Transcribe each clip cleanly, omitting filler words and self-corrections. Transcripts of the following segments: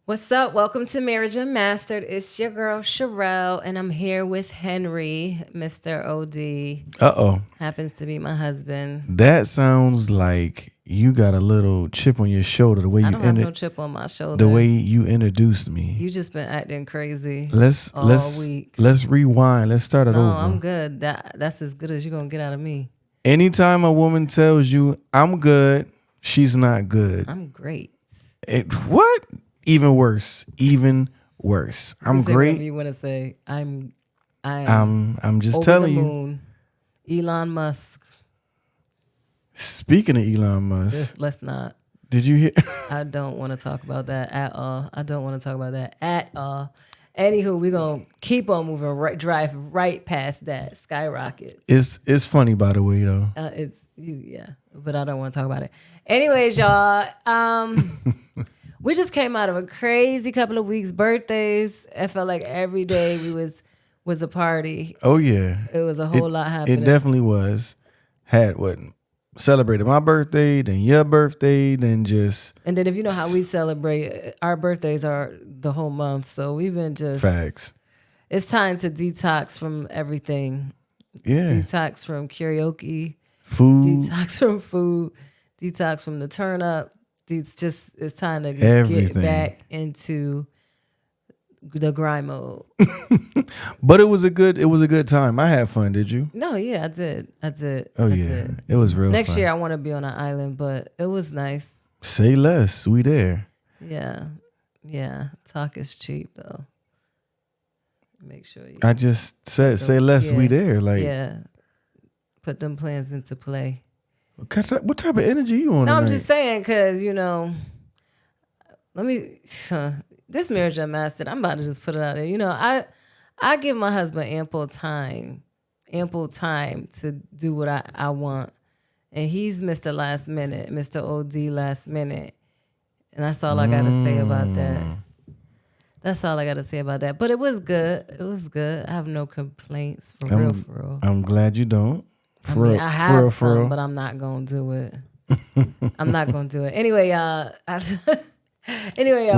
What's up? Welcome to Marriage Unmastered. It's your girl Shireal, and I'm here with Henry, Mr. OD. Uh-oh. Happens to be my husband. That sounds like you got a little chip on your shoulder. The way I you don't have no chip on my shoulder. the way you introduced me. You just been acting crazy Let's week. Let's rewind. Let's start it No, over. I'm good. That's as good as you're gonna get out of me. Anytime a woman tells you I'm good, she's not good. I'm great. What? Even worse. Even worse. I'm You say great. whatever you want to say. I'm just over telling the you. moon. Elon Musk. Speaking of Elon Musk, Let's not. did you hear? I don't want to talk about that at all. I don't want to talk about that at all. Anywho, we're going to keep on moving, drive right past that, skyrocket. It's funny, by the way, though. It's you, yeah, but I don't want to talk about it. Anyways, y'all, we just came out of a crazy couple of weeks, birthdays. I felt like every day was a party. Oh, yeah. It was a whole lot happening. It definitely was. Had what? Celebrated my birthday, then your birthday, then just And then if you know how we celebrate, our birthdays are the whole month. So we've been just facts. It's time to detox from everything. Yeah. Detox from karaoke. Food. Detox from food. Detox from the turn up. It's time to just Everything. get back into the grind mode. But it was a good time. I had fun, did you? No, yeah, I did. Oh, yeah. It was real Next fun. year I want to be on an island, but it was nice. Say less. We there. Yeah. Yeah. Talk is cheap though. Make sure you I just said say less. We there. Like, yeah. Put them plans into play. what type of energy you on? No, I'm tonight? just saying because, this marriage unmastered, I'm about to just put it out there. I give my husband ample time to do what I want. And he's Mr. Last Minute, Mr. OD Last Minute. And that's all I got to say about that. That's all I got to say about that. But it was good. It was good. I have no complaints for real. I'm glad you don't. I have some, but I'm not going to do it. I'm not going to do it. Anyway, y'all.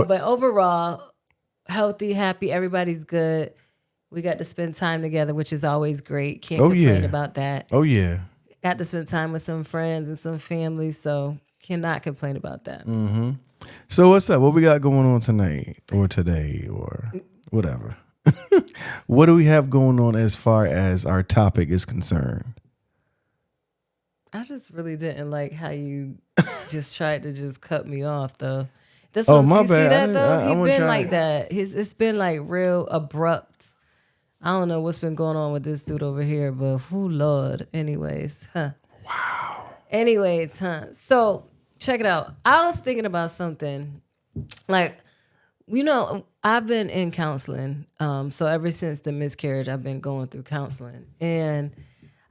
But overall, healthy, happy, everybody's good. We got to spend time together, which is always great. Can't complain about that. Oh, yeah. Got to spend time with some friends and some family, so cannot complain about that. Mm-hmm. So what's up? What we got going on tonight or today or whatever? What do we have going on as far as our topic is concerned? I just really didn't like how you just tried to just cut me off, though. My you bad. See that, though? He's been like that. It's been like real abrupt. I don't know what's been going on with this dude over here, but Lord. Anyways, Wow. So check it out. I was thinking about something. Like, I've been in counseling. So ever since the miscarriage, I've been going through counseling. And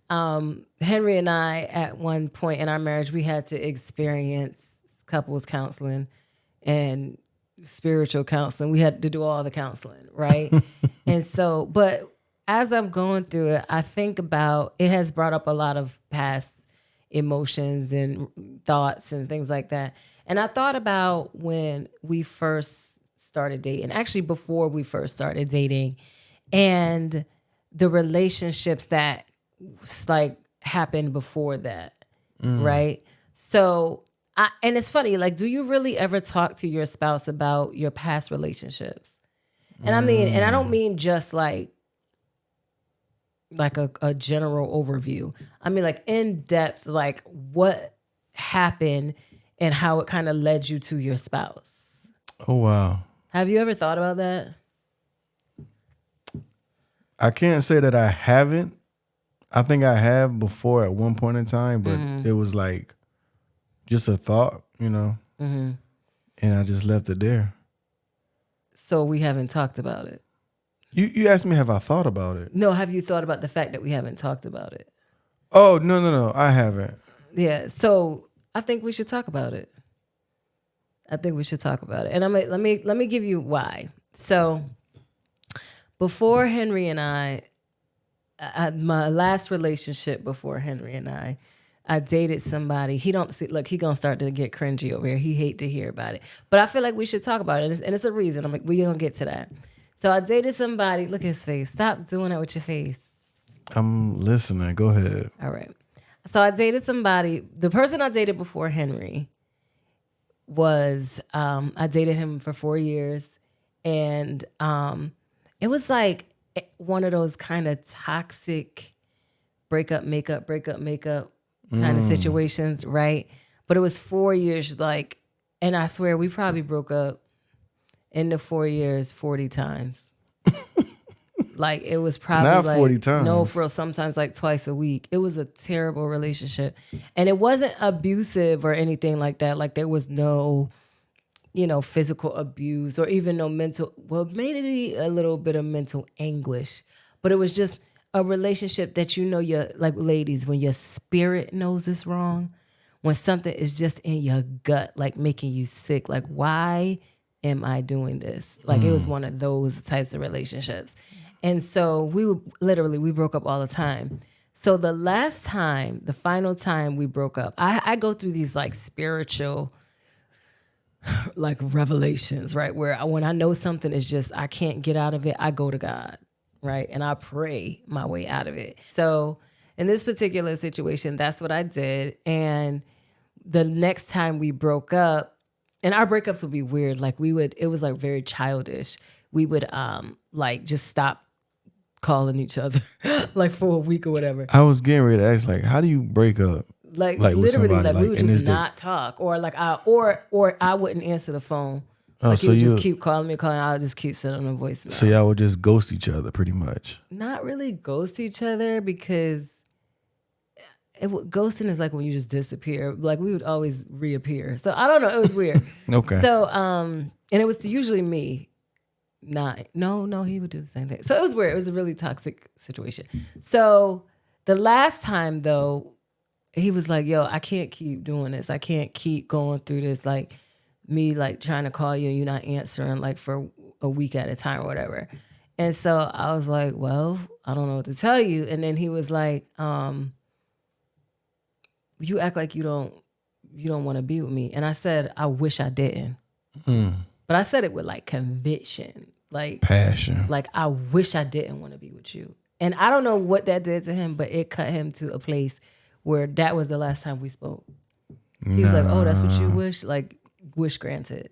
Henry and I, at one point in our marriage, we had to experience couples counseling and spiritual counseling. We had to do all the counseling, right? And so, but as I'm going through it, I think about, it has brought up a lot of past emotions and thoughts and things like that. And I thought about when we first started dating, actually before we first started dating, and the relationships that happened before that, right? So, and it's funny, like, do you really ever talk to your spouse about your past relationships? And I don't mean just like a general overview. I mean, like, in depth, like what happened and how it kind of led you to your spouse. Oh, wow. Have you ever thought about that? I can't say that I haven't. I think I have before at one point in time, but it was like just a thought, and I just left it there. So we haven't talked about it. You asked me, have I thought about it? No, have you thought about the fact that we haven't talked about it? Oh, no, I haven't. Yeah, so I think we should talk about it. And let me give you why. So before Henry and I my last relationship before Henry and I dated somebody. He don't see. Look, he gonna start to get cringy over here. He hate to hear about it, but I feel like we should talk about it, and it's a reason. I'm like, we gonna get to that. So I dated somebody. Look at his face. Stop doing that with your face. I'm listening. Go ahead. All right. So I dated somebody. The person I dated before Henry was I dated him for 4 years, and it was like one of those kind of toxic breakup, makeup kind of situations, right? But it was 4 years, like, and I swear we probably broke up in the 4 years 40 times. Like, it was probably Not like 40 times. No, for real, sometimes like twice a week. It was a terrible relationship, and it wasn't abusive or anything like that. Like, there was no, physical abuse or even no mental. Well, maybe a little bit of mental anguish, but it was just a relationship that you're like, ladies, when your spirit knows it's wrong, when something is just in your gut, like making you sick, like, why am I doing this? Like, it was one of those types of relationships. And so we broke up all the time. So the final time we broke up, I go through these like spiritual like revelations, right? Where when I know something is just, I can't get out of it, I go to God, right? And I pray my way out of it. So in this particular situation, that's what I did. And the next time we broke up, and our breakups would be weird. Like, it was like very childish. We would like just stop calling each other like for a week or whatever. I was getting ready to ask, like, how do you break up? Like with literally, somebody, like we would just the- not talk, or like or I wouldn't answer the phone. Like, so he would you just keep calling me, I'll just keep sending him a voicemail. So y'all would just ghost each other, pretty much. Not really ghost each other, because ghosting is like when you just disappear. Like, we would always reappear. So I don't know. It was weird. Okay. So and it was usually me. No, he would do the same thing. So it was weird. It was a really toxic situation. So the last time though, he was like, yo, I can't keep doing this. I can't keep going through this. Like, me like trying to call you and you not answering like for a week at a time or whatever. And so I was like, well, I don't know what to tell you. And then he was like, you act like you don't want to be with me. And I said, I wish I didn't. But I said it with like conviction, like passion. Like, I wish I didn't want to be with you. And I don't know what that did to him, but it cut him to a place where that was the last time we spoke. He's like, oh, that's what you wish? Like, wish granted.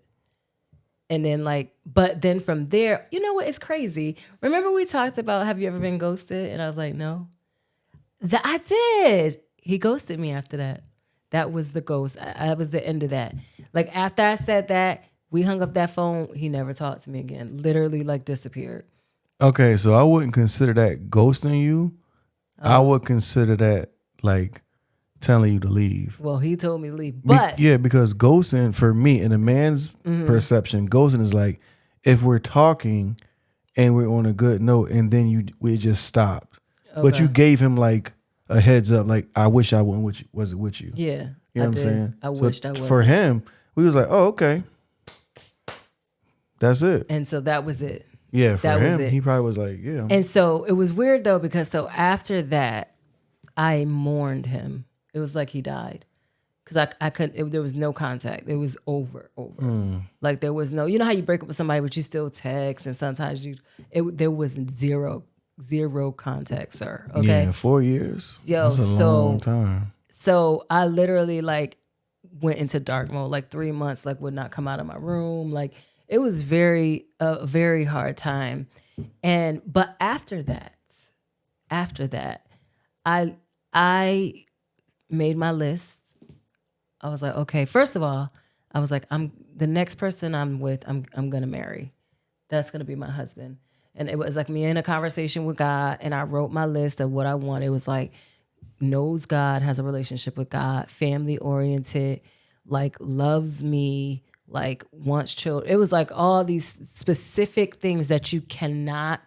And then like, but then from there, you know what? It's crazy. Remember we talked about, have you ever been ghosted? And I was like, no. That I did. He ghosted me after that. That was the ghost. I was the end of that. Like, after I said that, we hung up that phone. He never talked to me again. Literally, like, disappeared. Okay, so I wouldn't consider that ghosting you. I would consider that like telling you to leave. Well, he told me to leave, but because ghosting for me, in a man's perception, ghosting is like if we're talking and we're on a good note, and then we just stopped, but you gave him like a heads up, like, I wish I wasn't with you. Yeah, you know what I'm saying? I wished I was. For him, we was like, oh, okay, that's it. And so that was it. Yeah, for him, he probably was like, yeah. And so it was weird though, because so after that, I mourned him. It was like he died, because I couldn't. There was no contact. It was over. Like, there was no. You know how you break up with somebody, but you still text, and sometimes there was zero contact, sir. Okay, Yeah, 4 years. Yo, that's a long time. So I literally like went into dark mode, like 3 months, like would not come out of my room. Like, it was a very hard time. But after that, I made my list. I was like, okay, first of all, I was like, I'm the next person I'm with, I'm gonna marry. That's gonna be my husband. And it was like me in a conversation with God, and I wrote my list of what I wanted. It was like, knows God, has a relationship with God, family oriented, like loves me, like wants children. It was like all these specific things that you cannot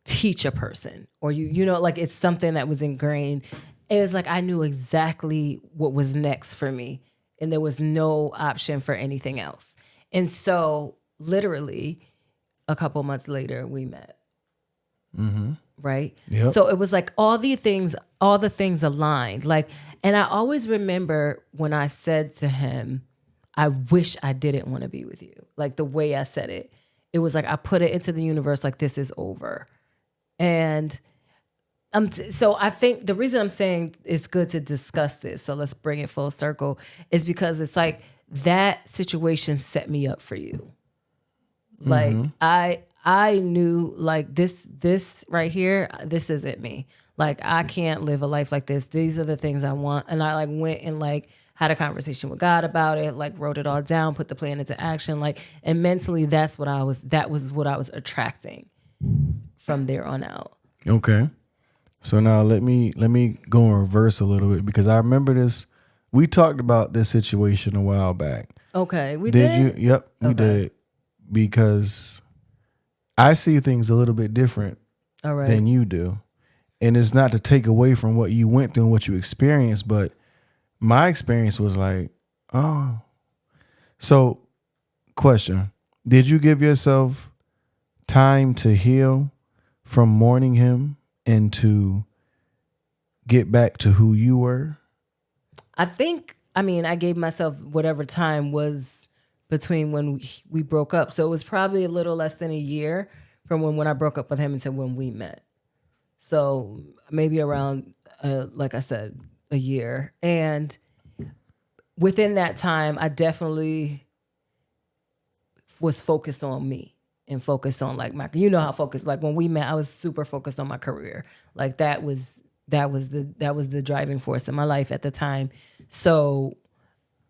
teach a person, or you know, like it's something that was ingrained. It was like I knew exactly what was next for me, and there was no option for anything else. And so literally a couple months later we met. Right. Yep. So it was like all the things aligned. Like, and I always remember when I said to him, I wish I didn't want to be with you. Like the way I said it, it was like I put it into the universe like this is over. And so I think the reason I'm saying it's good to discuss this, so let's bring it full circle, is because it's like that situation set me up for you. Like I knew like this right here, this isn't me. Like I can't live a life like this. These are the things I want. And I like went and like had a conversation with God about it, like wrote it all down, put the plan into action. Like, and mentally that was what I was attracting from there on out. Okay. So now let me go in reverse a little bit because I remember this. We talked about this situation a while back. Okay, we did. You? Yep, we did. Because I see things a little bit different than you do. And it's not to take away from what you went through and what you experienced, but my experience was like, oh. So, question. Did you give yourself time to heal from mourning him and to get back to who you were? I gave myself whatever time was between when we broke up. So it was probably a little less than a year from when I broke up with him until when we met. So maybe around, like I said, a year. And within that time, I definitely was focused on me and focused on like how focused, like when we met, I was super focused on my career. Like that was the driving force in my life at the time. So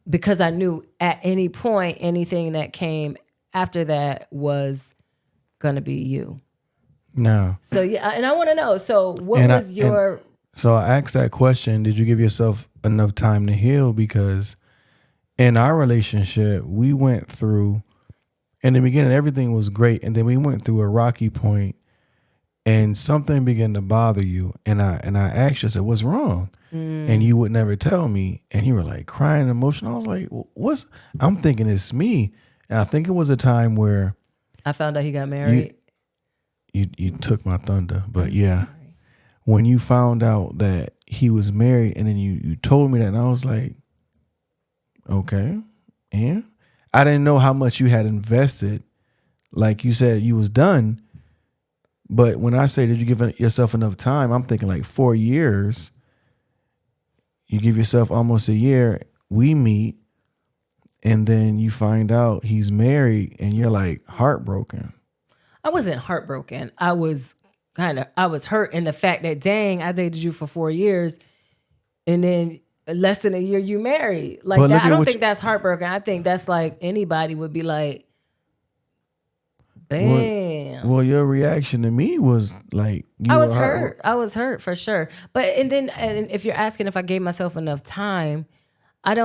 because I knew at any point, anything that came after that was going to be you. No. So yeah, and I want to know. So So I asked that question. Did you give yourself enough time to heal? Because in our relationship, we went through, in the beginning, everything was great, and then we went through a rocky point, and something began to bother you, and I asked you, I said, "What's wrong?" And you would never tell me, and you were like crying, emotional. I was like, "What's?" I'm thinking it's me, and I think it was a time where I found out he got married. You took my thunder, but yeah, when you found out that he was married, and then you told me that, and I was like, okay, and I didn't know how much you had invested. Like you said, you was done, but when I say, did you give yourself enough time? I'm thinking like 4 years. You give yourself almost a year. We meet, and then you find out he's married, and you're like heartbroken. I wasn't heartbroken. I was hurt in the fact that, dang, I dated you for 4 years, and then less than a year you married. Like that, I don't think that's heartbroken. I think that's like anybody would be like, bam. Well, your reaction to me was like I was hurt. I was hurt for sure. But and if you're asking if I gave myself enough time, I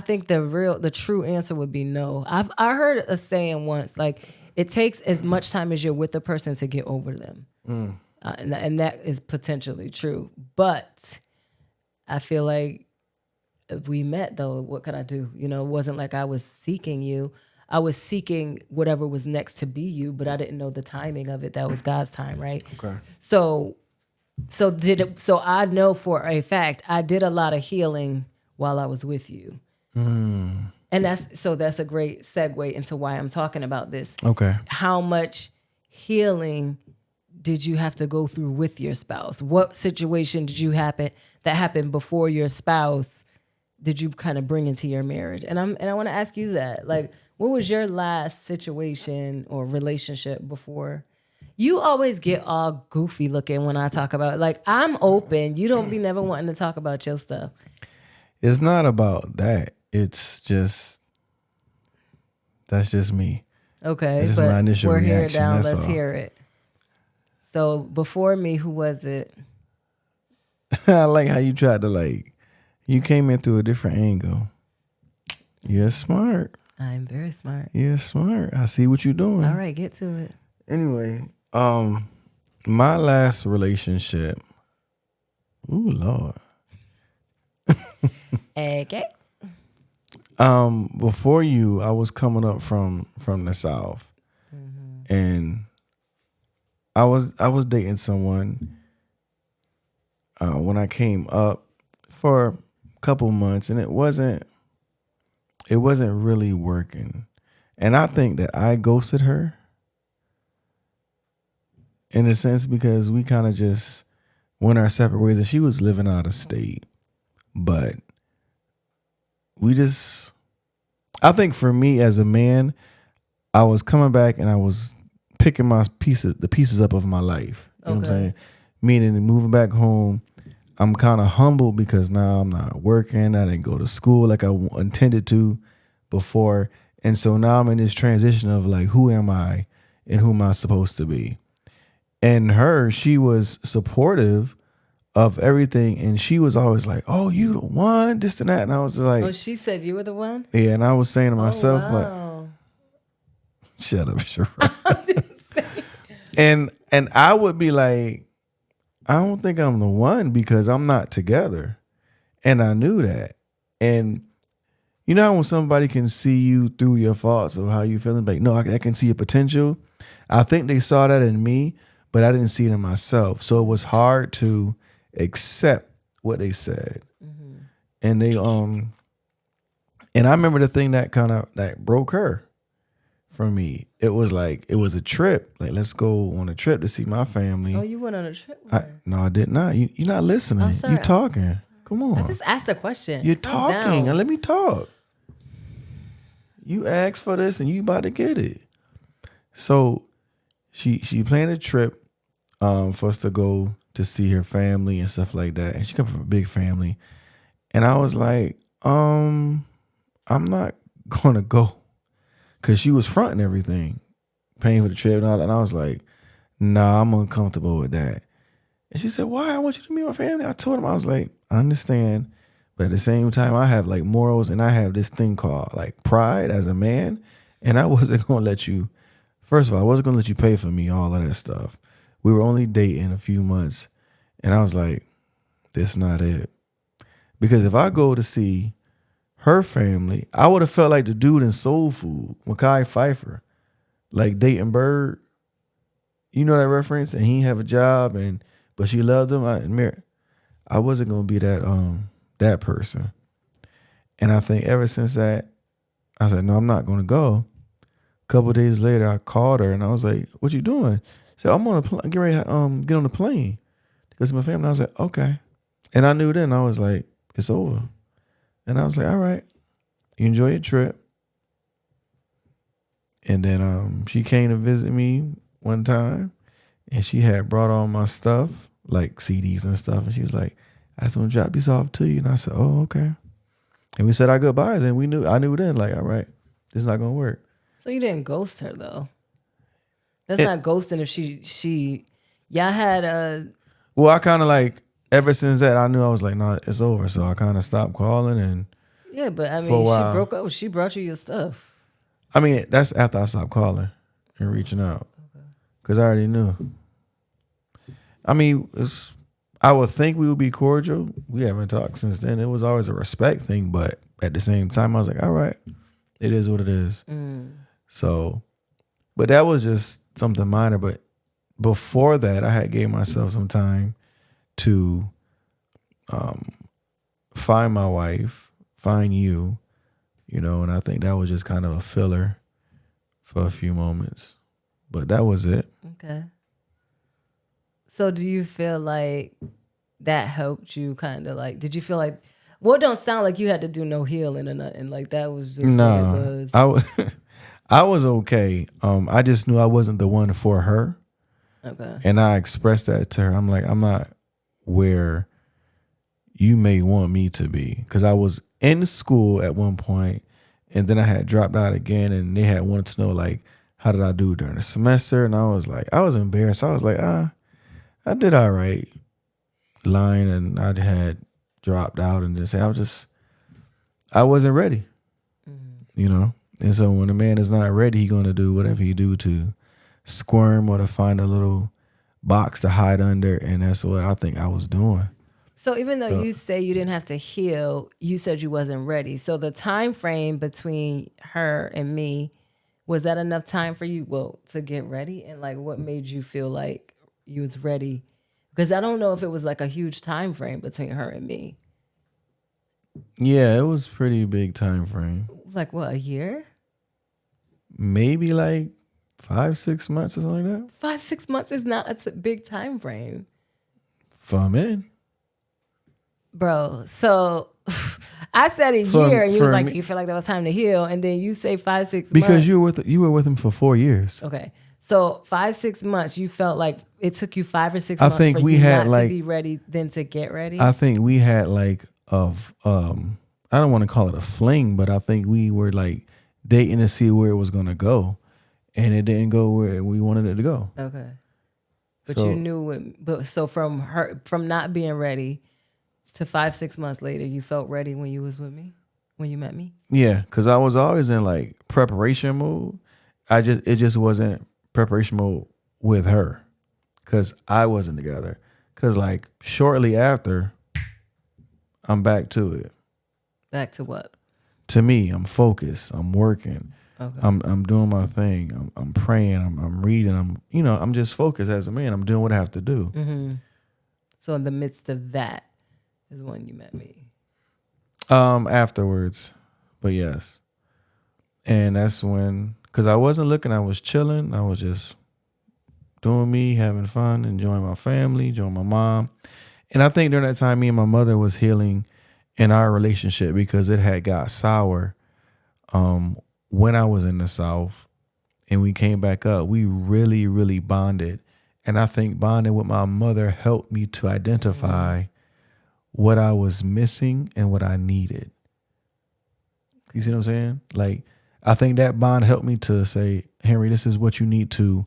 think the true answer would be no. I heard a saying once, like, it takes as much time as you're with the person to get over them. And that is potentially true. But I feel like if we met, though, what could I do? You know, it wasn't like I was seeking you. I was seeking whatever was next to be you, but I didn't know the timing of it. That was God's time, right? Okay. So I know for a fact I did a lot of healing while I was with you. And that's a great segue into why I'm talking about this. Okay. How much healing did you have to go through with your spouse? What situation did you that happened before your spouse did you kind of bring into your marriage? And I want to ask you that. Like, what was your last situation or relationship before? You always get all goofy looking when I talk about it. Like, I'm open. You don't be never wanting to talk about your stuff. It's not about that. It's just, that's just me. Okay, that's but my initial we're reaction. Here now. Let's hear it. So before me, who was it? I like how you tried to you came in through a different angle. You're smart. I'm very smart. You're smart. I see what you're doing. All right, get to it. Anyway, my last relationship. Ooh, Lord. Okay. Before you, I was coming up from the South, and I was dating someone when I came up for a couple months, and it wasn't really working. And I think that I ghosted her in a sense because we kind of just went our separate ways, and she was living out of state. But we just, I think for me as a man, I was coming back and I was picking the pieces up of my life. You know what I'm saying? Meaning moving back home, I'm kind of humbled because now I'm not working. I didn't go to school like I intended to before. And so now I'm in this transition of like, who am I and who am I supposed to be? And she was supportive of everything. And she was always like, oh, you the one, this and that. And I was like, oh, she said you were the one? Yeah. And I was saying to myself, wow. like, shut up, Shireal. And I would be like, I don't think I'm the one because I'm not together. And I knew that. And you know how when somebody can see you through your faults or how you feeling, like, no, I can see your potential. I think they saw that in me, but I didn't see it in myself. So it was hard to accept what they said. Mm-hmm. And and I remember the thing that that broke her for me. It was a trip. Like, let's go on a trip to see my family. Oh, you went on a trip? No, I did not. You're not listening. Oh, sorry. You talking. Come on. I just asked a question. You're talking. And let me talk. You asked for this and you about to get it. So she planned a trip for us to go to see her family and stuff like that. And she comes from a big family. And I was like, I'm not gonna go. Cause she was fronting everything, paying for the trip and all that. And I was like, nah, I'm uncomfortable with that. And she said, why? I want you to meet my family. I told him, I was like, I understand. But at the same time, I have like morals and I have this thing called like pride as a man. And I wasn't going to let you, first of all, I wasn't going to let you pay for me, all of that stuff. We were only dating a few months. And I was like, this not it. Because if I go to see her family, I would have felt like the dude in Soul Food, Mekhi Phifer, like dating Bird. You know that reference? And he didn't have a job, but she loved him. I wasn't gonna be that person. And I think ever since that, I said, no, I'm not gonna go. A couple of days later, I called her and I was like, what you doing? She said, I'm on a plane, get ready to get on the plane to go see my family. I was like, okay. And I knew then, I was like, it's over. And I was like, all right, you enjoy your trip. And then she came to visit me one time and she had brought all my stuff, like CDs and stuff. And she was like, I just want to drop these off to you. And I said, oh, okay. And we said our goodbyes. And I knew then, like, all right, this is not going to work. So you didn't ghost her though. That's not ghosting if y'all had a. Well, I kind of like, ever since that, I knew I was like, no, it's over. So I kind of stopped calling and. Yeah, but I mean, she broke up. She brought you your stuff. I mean, that's after I stopped calling and reaching out. Because I already knew. I mean, I would think we would be cordial. We haven't talked since then. It was always a respect thing. But at the same time, I was like, all right, it is what it is. So, but that was just something minor. But before that, I had gave myself some time to find my wife, find you, and I think that was just kind of a filler for a few moments. But that was it. Okay. So do you feel like that helped you kind of like, did you feel like, well, it don't sound like you had to do no healing or nothing. Like that was just what it was. I was okay. I just knew I wasn't the one for her. Okay. And I expressed that to her. I'm like, I'm not where you may want me to be. Because I was in school at one point, and then I had dropped out again, and they had wanted to know, like, how did I do during the semester? And I was like, I was embarrassed. I was like, I did all right. Lying, and I had dropped out, and just I wasn't ready. And so when a man is not ready, he's going to do whatever he do to squirm or to find a little box to hide under, and that's what I think I was doing. So even though you say you didn't have to heal, you said you wasn't ready. So the time frame between her and me Was that enough time for you, to get ready? And like, what made you feel like you was ready? Because I don't know if it was like a huge time frame between her and me. Yeah, it was pretty big time frame. Like what, a year? Maybe like 5-6 months or something like that. 5-6 months is not a big time frame. For men. Bro, so I said a year, and you was like, "Do you feel like that was time to heal?" And then you say 5-6 months because you were with him for 4 years. Okay, so 5-6 months, you felt like it took you 5 or 6 months think for we you had not like, to be ready, then to get ready. I think we had like I don't want to call it a fling, but I think we were like dating to see where it was gonna go, and it didn't go where we wanted it to go. Okay, but you knew so from not being ready to 5-6 months later, you felt ready when you was with me, when you met me? Yeah, because I was always in like preparation mode. It just wasn't preparation mode with her because I wasn't together. Because like shortly after, I'm back to it. Back to what? To me, I'm focused. I'm working. Okay. I'm doing my thing. I'm praying. I'm reading. I'm just focused as a man. I'm doing what I have to do. Mm-hmm. So in the midst of that is when you met me. Afterwards, but yes, and that's when, because I wasn't looking. I was chilling. I was just doing me, having fun, enjoying my family, enjoying my mom. And I think during that time, me and my mother was healing in our relationship because it had got sour when I was in the South, and we came back up. We really, really bonded, and I think bonding with my mother helped me to identify what I was missing and what I needed. You see what I'm saying? Like, I think that bond helped me to say, Henry, this is what you need to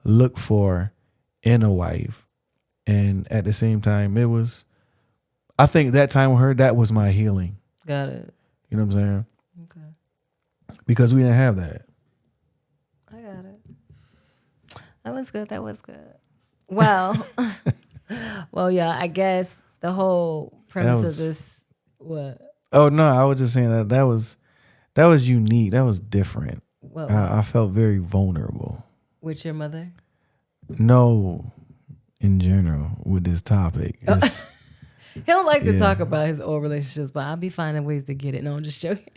look for in a wife. And at the same time, I think that time with her, that was my healing. Got it. You know what I'm saying? Okay. Because we didn't have that. I got it. That was good. Well, well, yeah, I guess the whole premise of this, what? Oh no, I was just saying that was unique. That was different. What? I felt very vulnerable. With your mother? No, in general with this topic. He don't like to talk about his old relationships, but I'll be finding ways to get it. No, I'm just joking.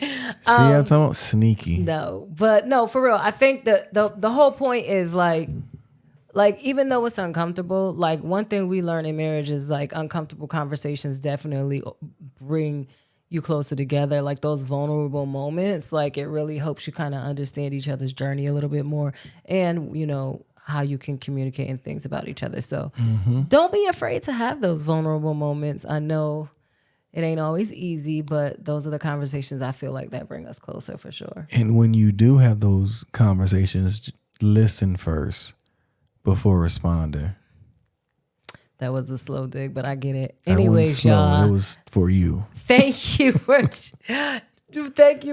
I'm talking about sneaky. No, but no, for real. I think the whole point is like even though it's uncomfortable, like one thing we learn in marriage is like uncomfortable conversations definitely bring you closer together. Like those vulnerable moments, like it really helps you kind of understand each other's journey a little bit more, and how you can communicate and things about each other. So don't be afraid to have those vulnerable moments. I know it ain't always easy, but those are the conversations I feel like that bring us closer for sure. And when you do have those conversations, listen first before responding. That was a slow dig, but I get it. That Anyways, y'all. It was for you. Thank you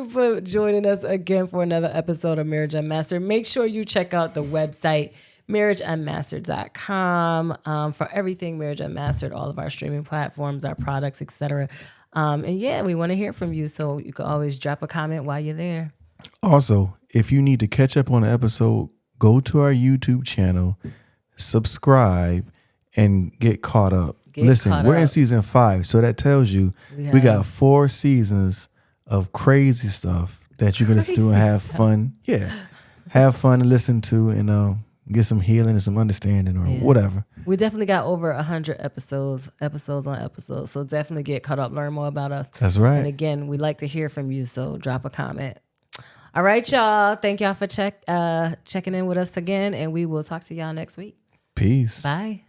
for joining us again for another episode of Marriage Unmastered. Make sure you check out the website, marriageunmastered.com, for everything Marriage Unmastered, all of our streaming platforms, our products, etc. And yeah, we want to hear from you, so you can always drop a comment while you're there. Also, if you need to catch up on the episode, go to our YouTube channel, subscribe, and get caught up. Listen, we're in season 5, so that tells you we got 4 seasons of crazy stuff that you can listen to and have fun. Yeah, have fun and listen to, and get some healing and some understanding or whatever. We definitely got over 100 episodes on episodes, so definitely get caught up, learn more about us. That's right. And again, we like to hear from you, so drop a comment. All right, y'all. Thank y'all for checking in with us again, and we will talk to y'all next week. Peace. Bye.